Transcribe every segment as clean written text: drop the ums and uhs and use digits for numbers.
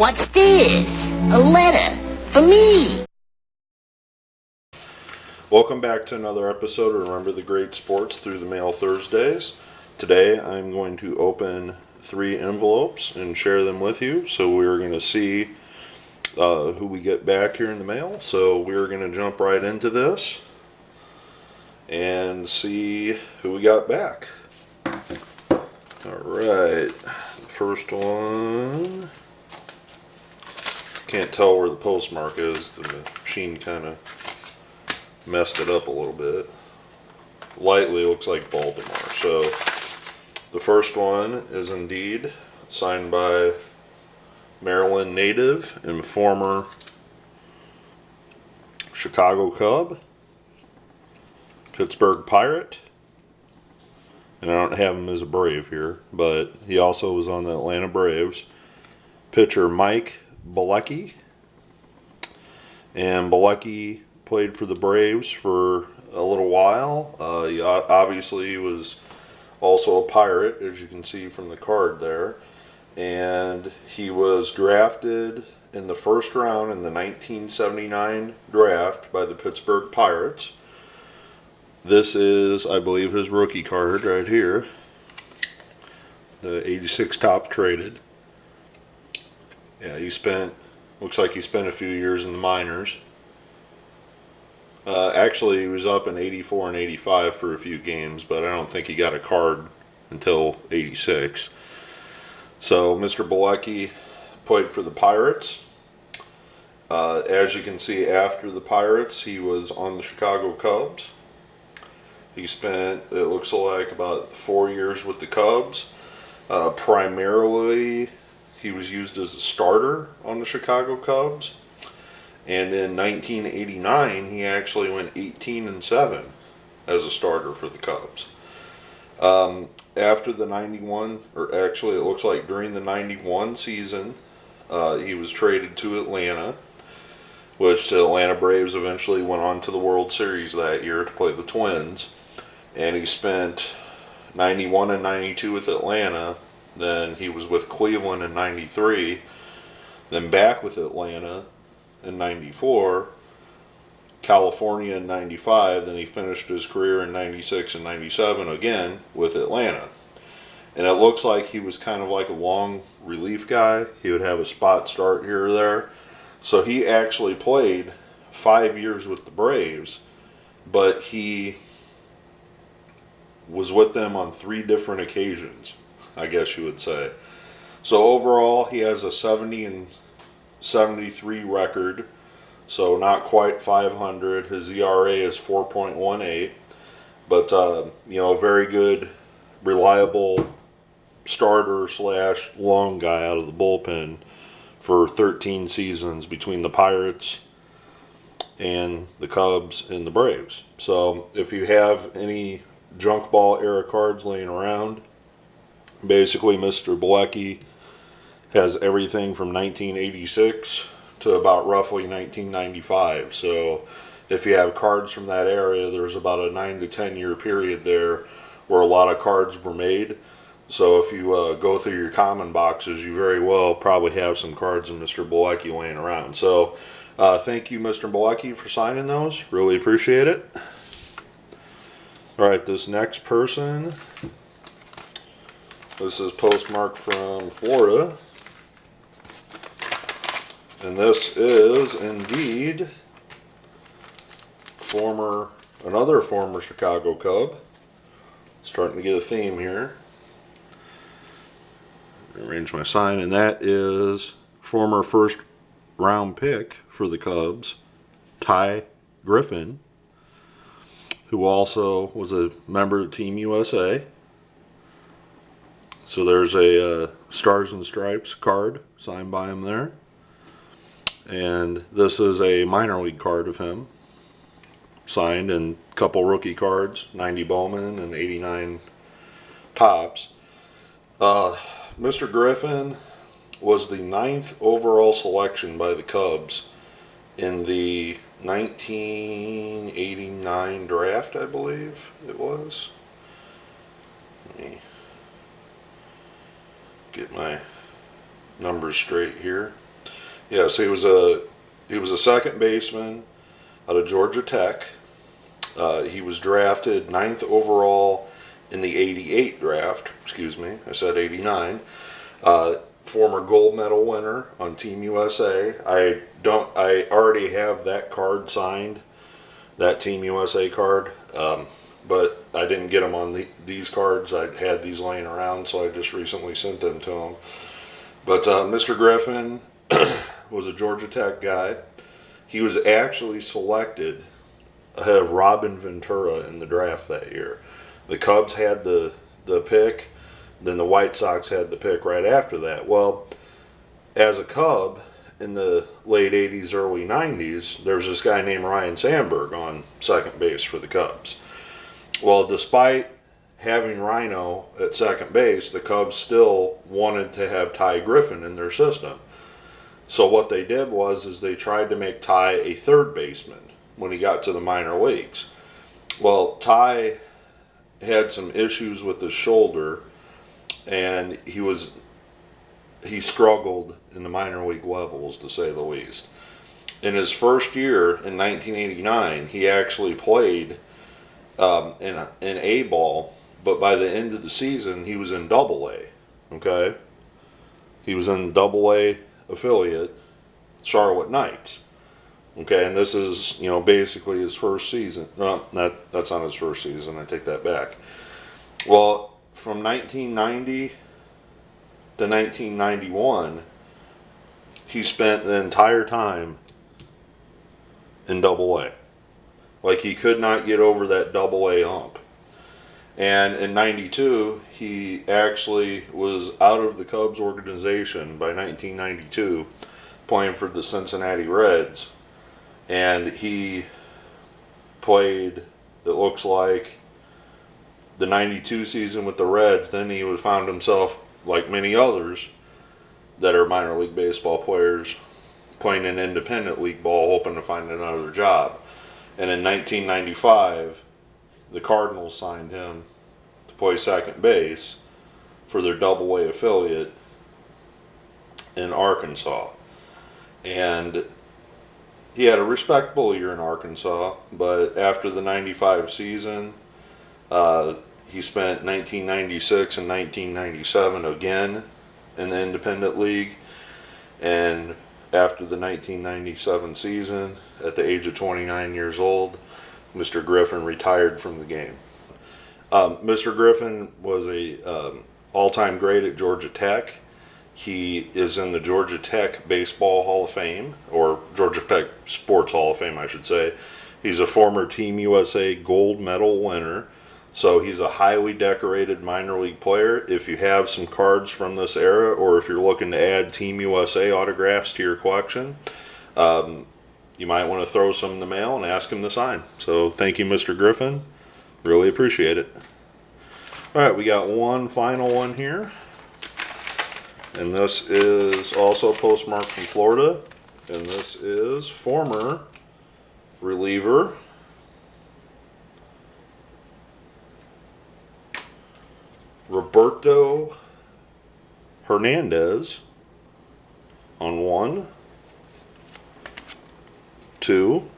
What's this? A letter for me. Welcome back to another episode of Remember the Great Sports through the Mail Thursdays. Today I'm going to open 3 envelopes and share them with you. So we're going to see who we get back here in the mail. So we're going to jump right into this and see who we got back. Alright, first one. Can't tell where the postmark is. The machine kind of messed it up a little bit. Lightly looks like Baltimore. So the first one is indeed signed by Maryland native and former Chicago Cub, Pittsburgh Pirate, and I don't have him as a Brave here, but he also was on the Atlanta Braves. Pitcher Mike Bielecki, and Bielecki played for the Braves for a little while. He obviously was also a Pirate, as you can see from the card there, and he was drafted in the first round in the 1979 draft by the Pittsburgh Pirates. This is, I believe, his rookie card right here. The 86 top traded. Yeah, looks like he spent a few years in the minors. Actually, he was up in 84 and 85 for a few games, but I don't think he got a card until 86. So, Mr. Bielecki played for the Pirates. As you can see, after the Pirates, he was on the Chicago Cubs. He spent, it looks like, about 4 years with the Cubs. Primarily, he was used as a starter on the Chicago Cubs. And in 1989, he actually went 18-7 as a starter for the Cubs. After the 91, or actually it looks like during the 91 season, he was traded to Atlanta, which the Atlanta Braves eventually went on to the World Series that year to play the Twins. And he spent 91 and 92 with Atlanta. Then he was with Cleveland in 93. Then back with Atlanta in 94. California in 95. Then he finished his career in 96 and 97 again with Atlanta. And it looks like he was kind of like a long relief guy. He would have a spot start here or there. So he actually played 5 years with the Braves, but he was with them on 3 different occasions, I guess you would say. So overall, he has a 70 and 73 record, so not quite 500. His ERA is 4.18, but a very good, reliable starter / long guy out of the bullpen for 13 seasons between the Pirates and the Cubs and the Braves. So if you have any junk ball era cards laying around, basically Mr. Bielecki has everything from 1986 to about roughly 1995. So if you have cards from that area, there's about a 9 to 10 year period there where a lot of cards were made. So if you go through your common boxes, you very well probably have some cards of Mr. Bielecki laying around. So thank you, Mr. Bielecki, for signing those. Really appreciate it. Alright, this next person, this is postmarked from Florida, and this is indeed another former Chicago Cub. Starting to get a theme here. Arrange my sign, and that is former first round pick for the Cubs, Griffin, who also was a member of Team USA. So there's a Stars and Stripes card signed by him there. And this is a minor league card of him, signed, and a couple rookie cards, 90 Bowman and 89 Tops. Mr. Griffin was the 9th overall selection by the Cubs in the 1989 draft, I believe it was. Let me get my numbers straight here. Yes, he was a second baseman out of Georgia Tech. He was drafted 9th overall in the 88 draft. Excuse me, I said 89. Former gold medal winner on Team USA. I already have that card signed, that Team USA card, but I didn't get them on these cards. I had these laying around, so I just recently sent them to him. But Mr. Griffin was a Georgia Tech guy. He was actually selected ahead of Robin Ventura in the draft that year. The Cubs had the pick, then the White Sox had the pick right after that. Well, as a Cub in the late 80s, early 90s, there was this guy named Ryan Sandberg on second base for the Cubs. Well, despite having Rhino at second base, the Cubs still wanted to have Ty Griffin in their system. So what they did was they tried to make Ty a third baseman when he got to the minor leagues. Well, Ty had some issues with his shoulder, and he struggled in the minor league levels, to say the least. In his first year in 1989, he actually played in A ball, but by the end of the season, he was in Double A. Okay, he was in Double A affiliate, Charlotte Knights. Okay, and this is, basically his first season. No, that's not his first season. I take that back. Well, from 1990 to 1991, he spent the entire time in Double A. Like, he could not get over that Double A hump. And in 92, he actually was out of the Cubs organization by 1992, playing for the Cincinnati Reds. And he played, it looks like, the 92 season with the Reds. Then he found himself, like many others that are minor league baseball players, playing in independent league ball, hoping to find another job. And in 1995, the Cardinals signed him to play second base for their Double A affiliate in Arkansas. And he had a respectable year in Arkansas, but after the 95 season, he spent 1996 and 1997 again in the independent league. And after the 1997 season, at the age of 29 years old, Mr. Griffin retired from the game. Mr. Griffin was a all-time great at Georgia Tech. He is in the Georgia Tech Baseball Hall of Fame, or Georgia Tech Sports Hall of Fame, I should say. He's a former Team USA gold medal winner, so he's a highly decorated minor league player. If you have some cards from this era, or if you're looking to add Team USA autographs to your collection, you might want to throw some in the mail and ask him to sign. So thank you, Mr. Griffin. Really appreciate it. All right, we got one final one here. And this is also postmarked from Florida. And this is former reliever Roberto Hernandez on 1, 2,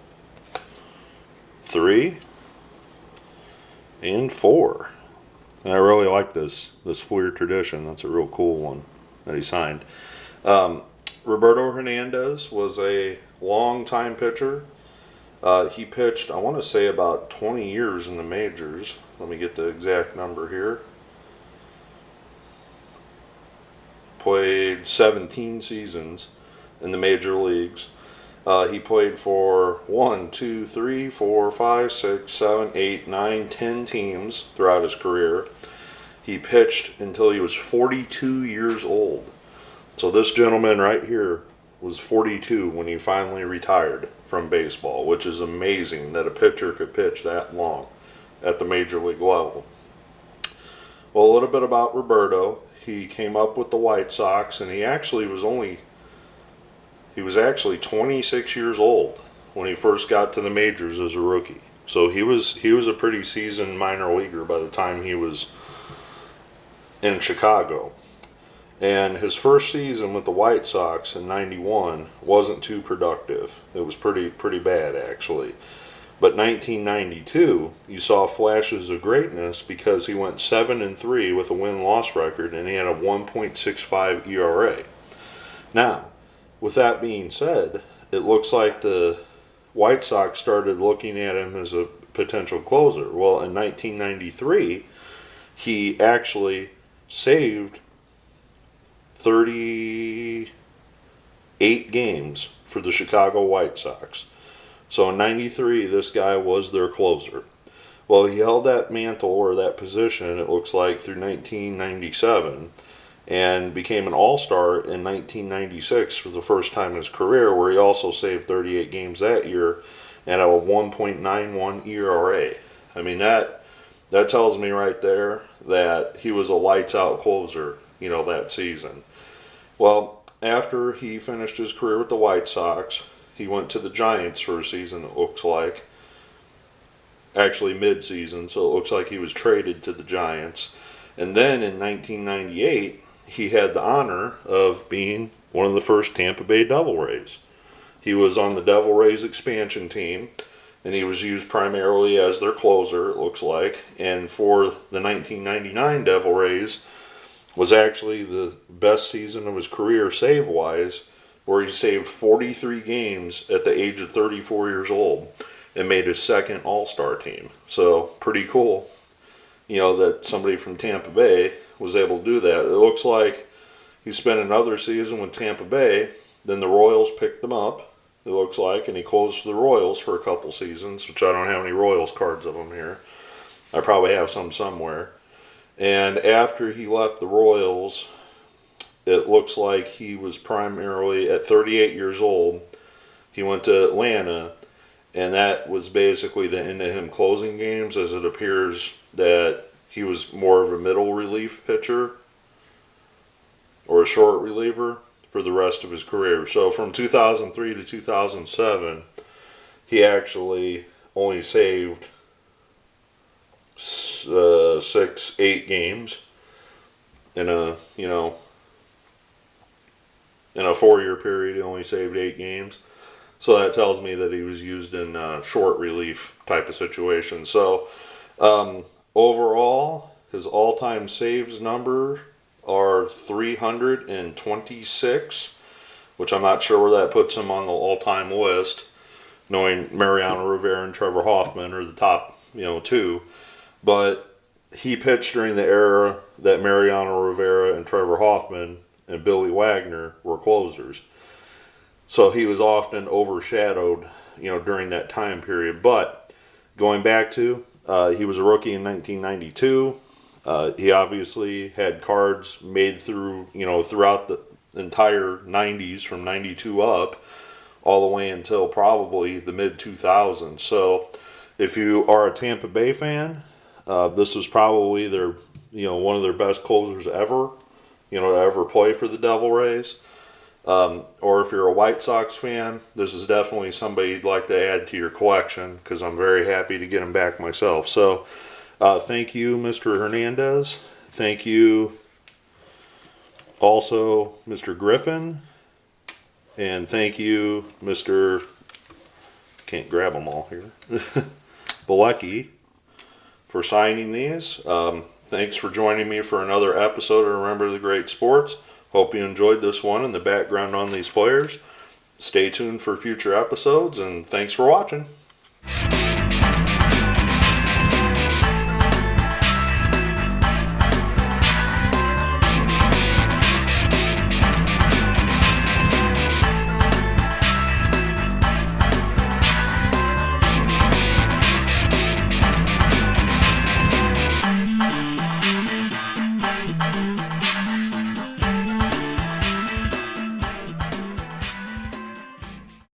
3, and 4. And I really like this Fleer tradition. That's a real cool one that he signed. Roberto Hernandez was a long-time pitcher. He pitched, I want to say, about 20 years in the majors. Let me get the exact number here. Played 17 seasons in the major leagues. He played for 1, 2, 3, 4, 5, 6, 7, 8, 9, 10 teams throughout his career. He pitched until he was 42 years old. So this gentleman right here was 42 when he finally retired from baseball, which is amazing that a pitcher could pitch that long at the major league level. Well, a little bit about Roberto. He came up with the White Sox, and he was actually 26 years old when he first got to the majors as a rookie. So he was a pretty seasoned minor leaguer by the time he was in Chicago. And his first season with the White Sox in '91 wasn't too productive. It was pretty bad, actually. But 1992, you saw flashes of greatness because he went 7-3 with a win-loss record, and he had a 1.65 ERA. Now, with that being said, it looks like the White Sox started looking at him as a potential closer. Well, in 1993, he actually saved 38 games for the Chicago White Sox. So in '93, this guy was their closer. Well, he held that mantle or that position, it looks like, through 1997 and became an all-star in 1996 for the first time in his career, where he also saved 38 games that year and a 1.91 ERA. I mean, that tells me right there that he was a lights-out closer, that season. Well, after he finished his career with the White Sox, he went to the Giants for a season, it looks like. Actually, mid-season, so it looks like he was traded to the Giants. And then in 1998, he had the honor of being one of the first Tampa Bay Devil Rays. He was on the Devil Rays expansion team, and he was used primarily as their closer, it looks like. And for the 1999 Devil Rays, was actually the best season of his career save-wise, where he saved 43 games at the age of 34 years old and made his second All-Star team. So, pretty cool, that somebody from Tampa Bay was able to do that. It looks like he spent another season with Tampa Bay, then the Royals picked him up, it looks like, and he closed for the Royals for a couple seasons, which I don't have any Royals cards of him here. I probably have some somewhere. And after he left the Royals, it looks like he was primarily at 38 years old. He went to Atlanta, and that was basically the end of him closing games, as it appears that he was more of a middle relief pitcher or a short reliever for the rest of his career. So from 2003 to 2007, he actually only saved 6-8 games in a 4-year period. He only saved 8 games, so that tells me that he was used in short relief type of situation. So overall, his all-time saves number are 326, which I'm not sure where that puts him on the all-time list, knowing Mariano Rivera and Trevor Hoffman are the top 2. But he pitched during the era that Mariano Rivera and Trevor Hoffman and Billy Wagner were closers. So he was often overshadowed, during that time period. But going back to, he was a rookie in 1992. He obviously had cards made through, throughout the entire 90s, from 92 up, all the way until probably the mid-2000s. So if you are a Tampa Bay fan, this was probably their, one of their best closers ever, to ever play for the Devil Rays. Or if you're a White Sox fan, this is definitely somebody you'd like to add to your collection, because I'm very happy to get him back myself. So, thank you, Mr. Hernandez. Thank you also, Mr. Griffin. And thank you, Mr. Can't grab them all here. Bielecki, for signing these. Thanks for joining me for another episode of Remember the Great Sports. Hope you enjoyed this one and the background on these players. Stay tuned for future episodes, and thanks for watching.